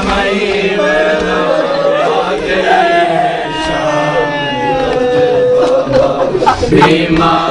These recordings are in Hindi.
समाई वैना बीमार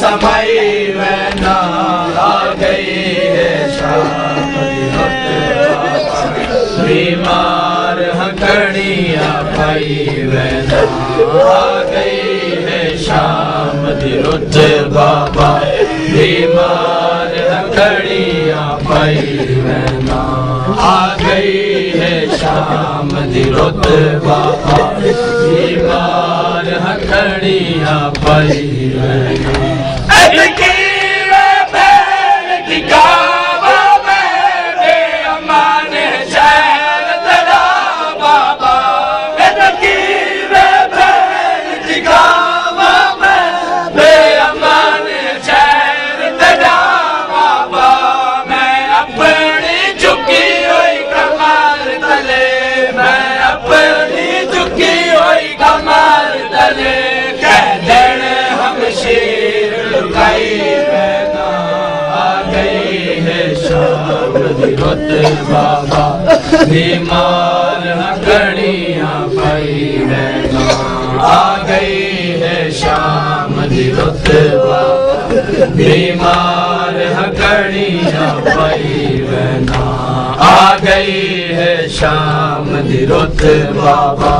समाई वैना आ गई है शाम बीमार हकड़िया पाई वैना आ गई है शाम दी रुत बाबा बीमार हकड़िया पाई वैना आ गई है शाम दी रुत बाबा बीमार हकड़िया पाई वैना बाबा बीमार हकड़िया पाई वैना आ गई है शाम दी रुत बाबा बीमार हकड़िया पाई वैना आ गई है शाम दी रुत बाबा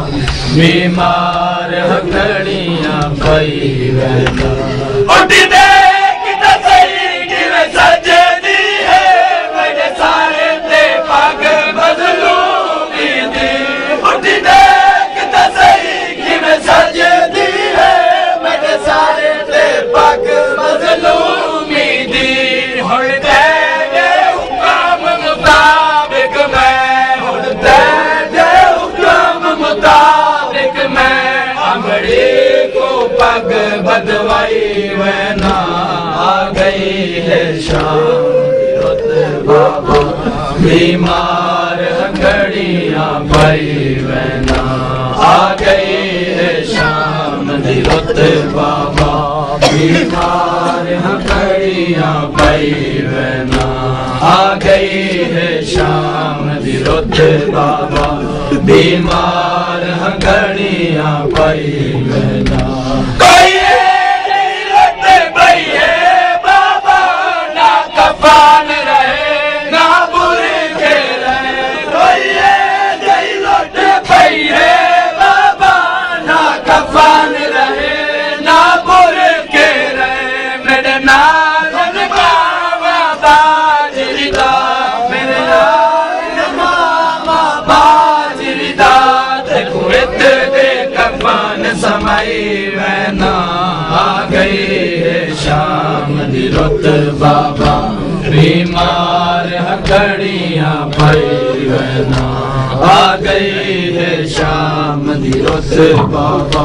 बीमार हकड़िया पाई वैना बदवाई वैना आ गई है शाम रुत बाबा बीमार हकड़िया पाई वैना आ गई है शाम दी रुत बाबा बीमार हकड़िया पाई वैना आ गई है शाम दी रुत बाबा बीमार हकड़िया पाई वैना वैना आ गई है शाम दी रुत बाबा बीमार घड़ियां पाई वैना आ गई है शाम दी रुत बाबा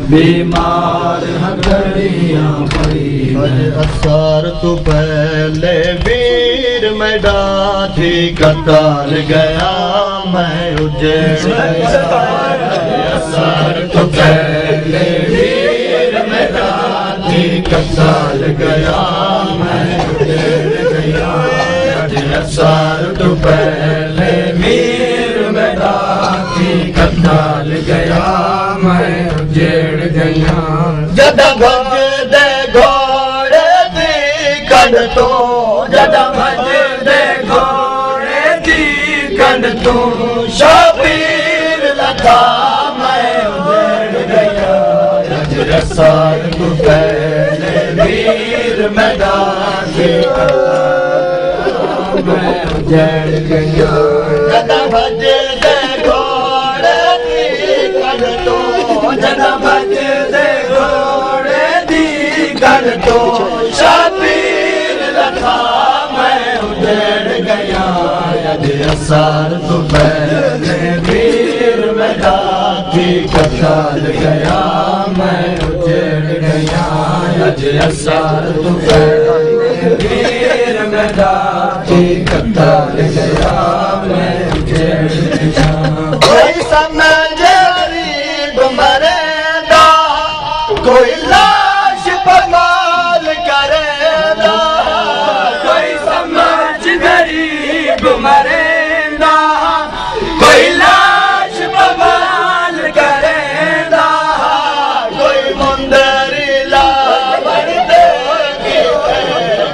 बीमार घड़ियां पाई असर तो पहले वीर मैदान थी कतार गया मैं उजड़ असर तो पहले वीर मैदान थी कतार गया मैं उजड़ गया असर तो पहले वीर मैदान थी कतार गया मैं उजड़ गया जद भज दे घोड़े दी कंड तो जद भज दे घोड़े दी कंड तो शबीर लगा मैं उजड़ गया रसाल को पहले वीर मैदान थी मैं उजड़ गया जद भज दे घोड़े दी कंड तो जद भज दे घोड़े दी कंड तो शबीर लगा मैं उजड़ गया असर तो पहले वीर मैदान थी कतार गया मैं उजड़ गया असर तो पहले वीर मैदान थी कतार गया मैं उजड़ गया कोई समझ गरीब मरेगा कोई लाश पमाल करेगा कोई समझ गरीब मरेगा कोई लाश बवाल करेगा कोई मुंदरी लावण देखी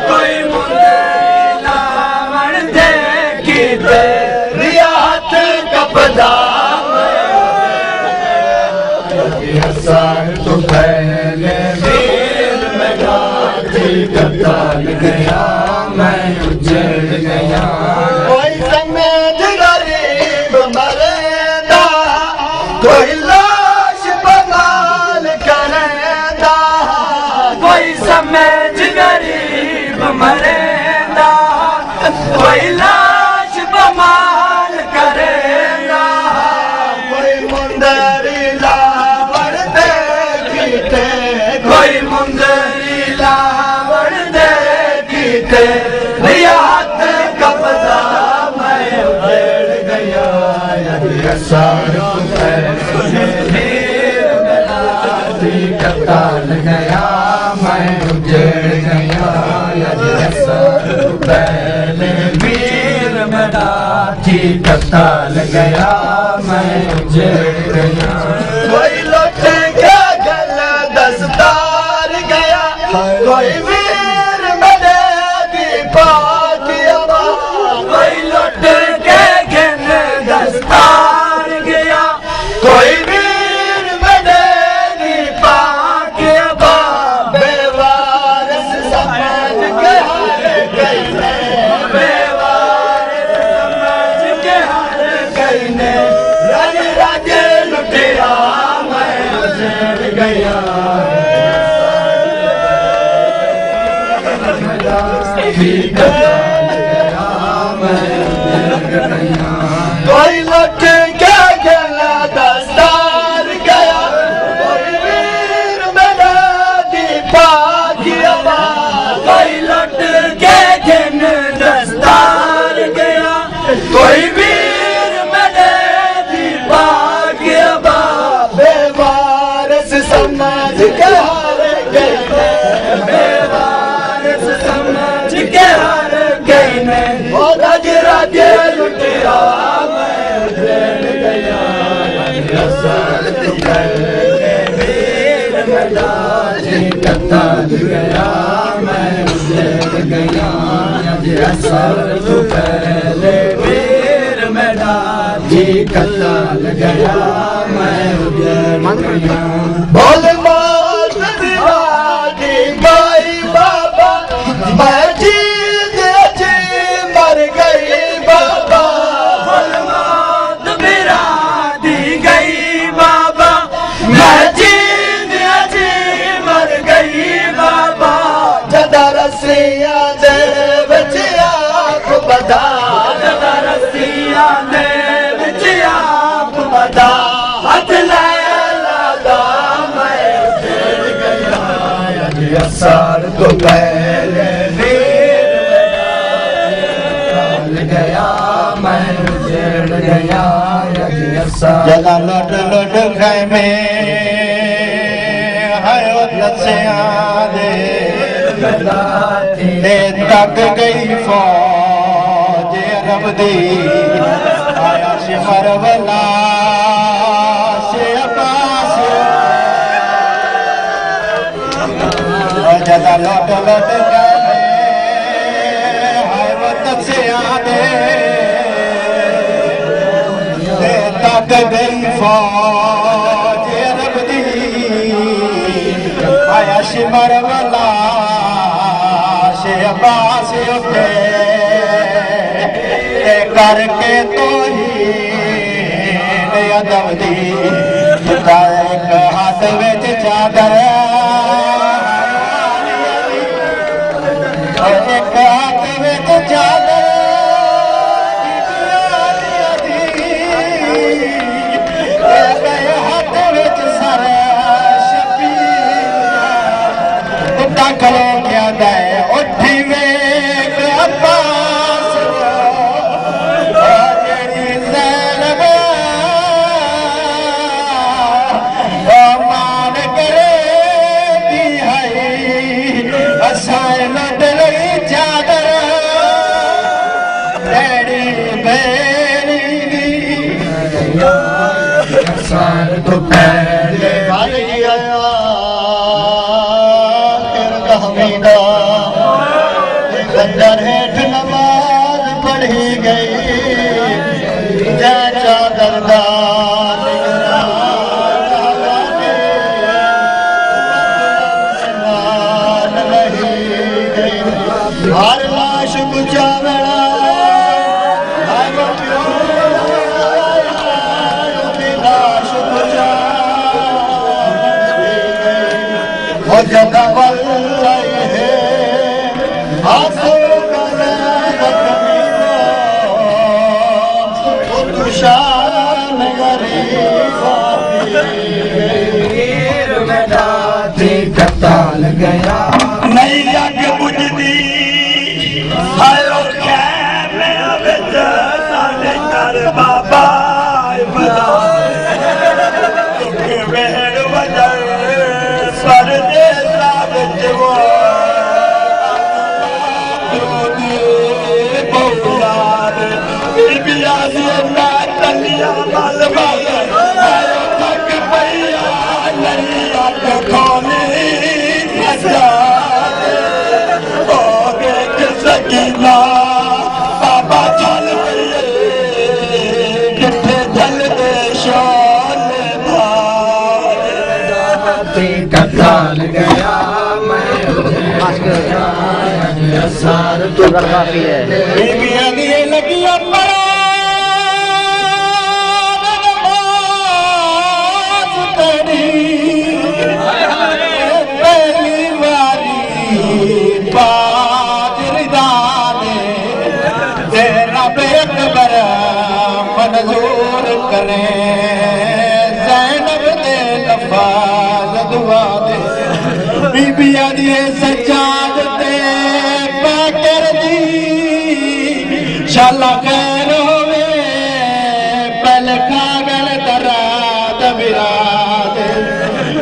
कोई मुंदरी लावण देखी रियात कपदा असर तो पहले वीर मैदान थी कतार गया मैं उजड़ गया कोई समझ गरीब मरेगा कोई लाश बवाल करेगा कोई समझ गरीब मरेगा कोई लाश बवाल करेगा कोई मुंदरी लावण देखी कोई मुंदरी लावण देखी रियात कब्जा मैं उजड़ गया असर कताल गया मैं उजड़ गया पहले वीर मैदान थी कताल गया मैं उजड़ गया कोई लौट गया गला दस्तार गया कोई वीर मैदानी पाकिया कोई लौट के घन दस्तार गया कोई वीर मैदानी पाकिया बेवारस समाज के हार गए बेवारस समझ के हार गई ने राज राजे लुटिया मैं उजड़ गया कोई लौट के गला दस्तार गया कोई वीर मैदानी पाकिया कोई लौट के घन दस्तार गया कोई वीर मैदानी भाग्य बेवारस समाज के हार गए बेवारस समझ के हार गई ने राज राजे लुटिया मैं उजड़ गया असर तो पहले वीर मैदान थी कतार गया मैं उजड़ गया असर तो पहले वीर मैदान थी कतार गया मैं उजड़ गया बोल मात दिवाली बाई बाबा मैं जीत जी मर गई बाबा मौत बिरा दी गई बाबा मैं जीत जी मर गई बाबा जदा रसिया दे बचिया को बधा साल तो पहले वीर गया मैं उजड़ गया जगा लौट लौट खाए में है दे तक गई फौज अरब दी आया शिमर वाला से अब्बास जगा लौट लौट गए हाय वतन से आदे दे तक गई फौज अरब दी आया शिमर वाला से अब्बास उठे करके तो ही अदब दी एक हाथ विच चादर एक हाथ विच चादर एक हाथ विच सर शबीर खलो गया दे उठी वेख अब्बास जेड़ी ज़ैनब मान करे दी है असां लट लई चादर तेरी बेरी दी साल तो पहले बंदर हेठ नमाज पढ़ी गई जय चादरदार हर लाश बुझावड़ा लाश बुझा हो जगा है शान कताल गया नहीं अग बुझदी आयो कर बाबा सर दे वो बाबा चल किथे जल दे कताल गया मैं सार तो काफी है लगी पहली बारी तेरा बेकबर मंजूर करे ज़ैनब दे लफ़ाज़ दुआ दे बीबिया दी सजाद ते पाकर दी शाला खैर होवे पल खागल दराद विराद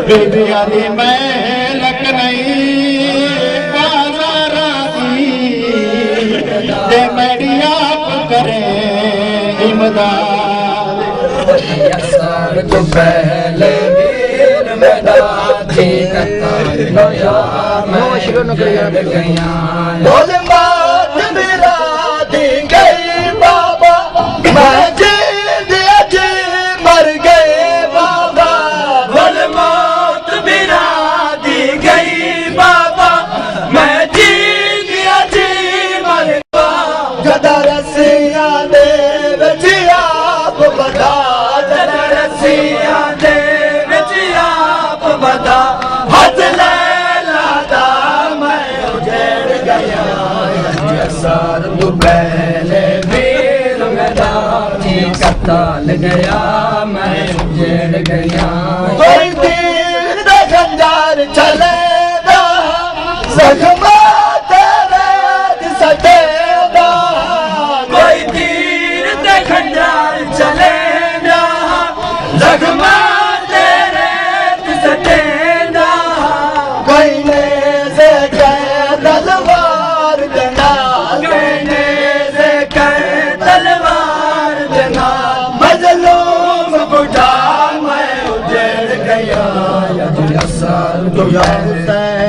बीबिया दी महलक नहीं बाज़ारा दी दे मेरी आप करे इमदाद साल तो पहले वीर मैदान थी कताल गया मैं गया बोल बात मेरा दी गई बाबा मैं जी मर गए बाबा बोल मौत मेरा दी गई बाबा मैं जी मर गया जदा रसिया दे विच आप बता जदा रसिया दे विच आप बता हज लैला दा मैं उजड़ गया साल तो पहले वीर मैदान थी कताल गया मैं उजड़ गया कोई तीर दा खंजर चलेगा जख्मा तेरे सटेगा कोई तीर ते खंजर चलेगा जख्मा तेरे सटेगा कहने से कह तलवार देना कहने से कर तलवार देना मजलूम बुढ़ा मैं उजड़ गया या दिया साल हुसैन